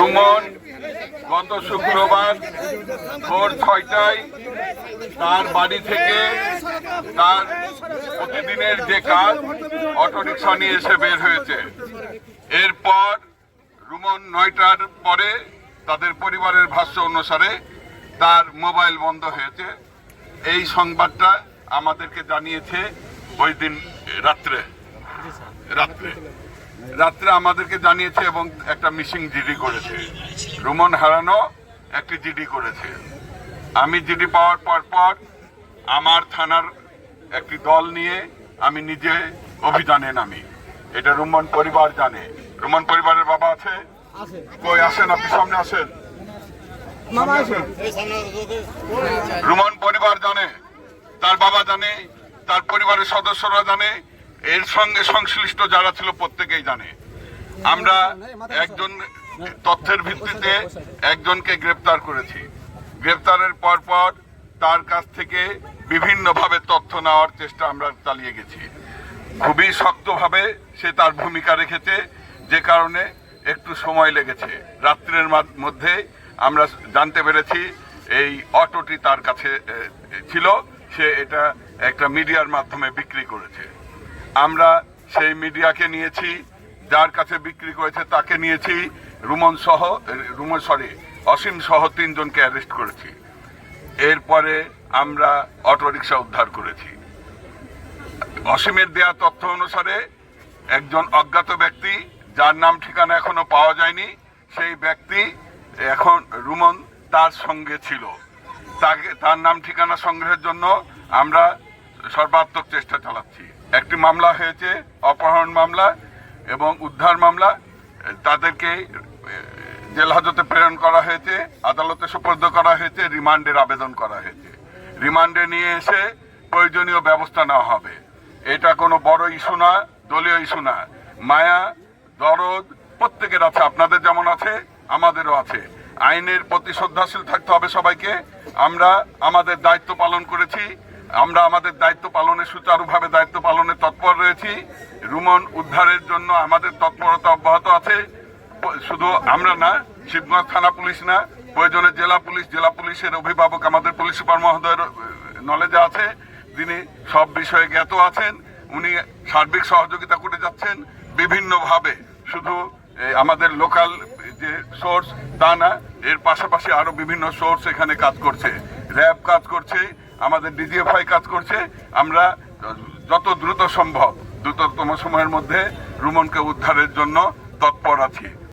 রুমন গত শুক্রবার ভোর 6টায় তার বাড়ি থেকে তার প্রতিদিনের যে কাজ অটোরিকশা নিয়ে এসে বের হয়েছে। এরপর রুমন 9টার পরে তাদের পরিবারের ভাষ্য অনুসারে তার মোবাইল বন্ধ হয়েছে। এই সংবাদটা আমাদেরকে জানিয়েছে ওই দিন রাত্রে আমাদেরকে জানিয়েছে এবং একটা মিসিং জিডি করেছে। রুমন হারানো একটি জিডি করেছে। আমি জিডি পাওয়ার পর আমার থানার একটি দল নিয়ে আমি নিজে অভিযানে নামি। এটা রুমন পরিবার জানে। রুমন পরিবারের বাবা আছে, কই আসেন, আপনি সামনে আসেন। রুমন পরিবার জানে, তার বাবা জানে, তার পরিবারের সদস্যরা জানে, এর সঙ্গে সংশ্লিষ্ট যারা ছিল প্রত্যেকেই জানে। আমরা একজন তথ্যের ভিত্তিতে একজনকে গ্রেপ্তার করেছি। গ্রেপ্তারের পর তার কাছ থেকে বিভিন্নভাবে তথ্য নেওয়ার চেষ্টা আমরা চালিয়ে গেছি। খুবই শক্তভাবে সে তার ভূমিকা রেখেছে, যে কারণে একটু সময় লেগেছে। রাত্রের মধ্যে আমরা জানতে পেরেছি এই অটোটি তার কাছে ছিল, সে এটা একটা মিডিয়ার মাধ্যমে বিক্রি করেছে। আমরা সেই মিডিয়াকে নিয়েছি, যার কাছে বিক্রি করেছে তাকে নিয়েছি, অসীম সহ 3 জনকে অ্যারেস্ট করেছি। এরপরে আমরা অটোরিকশা উদ্ধার করেছি। অসীমের দেয়া তথ্য অনুসারে একজন অজ্ঞাত ব্যক্তি, যার নাম ঠিকানা এখনো পাওয়া যায়নি, সেই ব্যক্তি এখন রুমন তার সঙ্গে ছিল। তার নাম ঠিকানা সংগ্রহের জন্য আমরা সর্বাত্মক চেষ্টা চালাচ্ছি। একটি মামলা হয়েছে, অপহরণ মামলা এবং উদ্ধার মামলা। তাদেরকে জেল হাজতে প্রেরণ করা হয়েছে, আদালতে সুপর্দ করা হয়েছে, রিমান্ডের আবেদন করা হয়েছে। রিমান্ডে নিয়ে এসে প্রয়োজনীয় ব্যবস্থা নেওয়া হবে। এটা কোনো বড় ইস্যু না, দলীয় ইস্যু না। মায়া দরদ প্রত্যেকের আছে, আপনাদের যেমন আছে আমাদেরও আছে। আইনের প্রতি শ্রদ্ধাশীল থাকতে হবে সবাইকে। আমরা আমাদের দায়িত্ব পালন করেছি, আমরা আমাদের দায়িত্ব পালনে সুচারুভাবে দায়িত্ব পালনে তৎপর রয়েছি। রুমন উদ্ধারের জন্য আমাদের তৎপরতা অব্যাহত আছে। শুধু আমরা না, শিবগঞ্জ থানা পুলিশ না, প্রয়োজনে জেলা পুলিশের অভিভাবক আমাদের পুলিশ সুপার মহোদয়ের নলেজে আছে, তিনি সব বিষয়ে জ্ঞাত আছেন। উনি সার্বিক সহযোগিতা করে যাচ্ছেন বিভিন্নভাবে। শুধু আমাদের লোকাল যে সোর্স তা না, এর পাশাপাশি আরো বিভিন্ন সোর্স এখানে কাজ করছে। র্যাব কাজ করছে, আমাদের ডিজিএফআই কাজ করছে। আমরা যত দ্রুত সম্ভব, দ্রুততম সময়ের মধ্যে রুমনকে উদ্ধারের জন্য তৎপর আছি।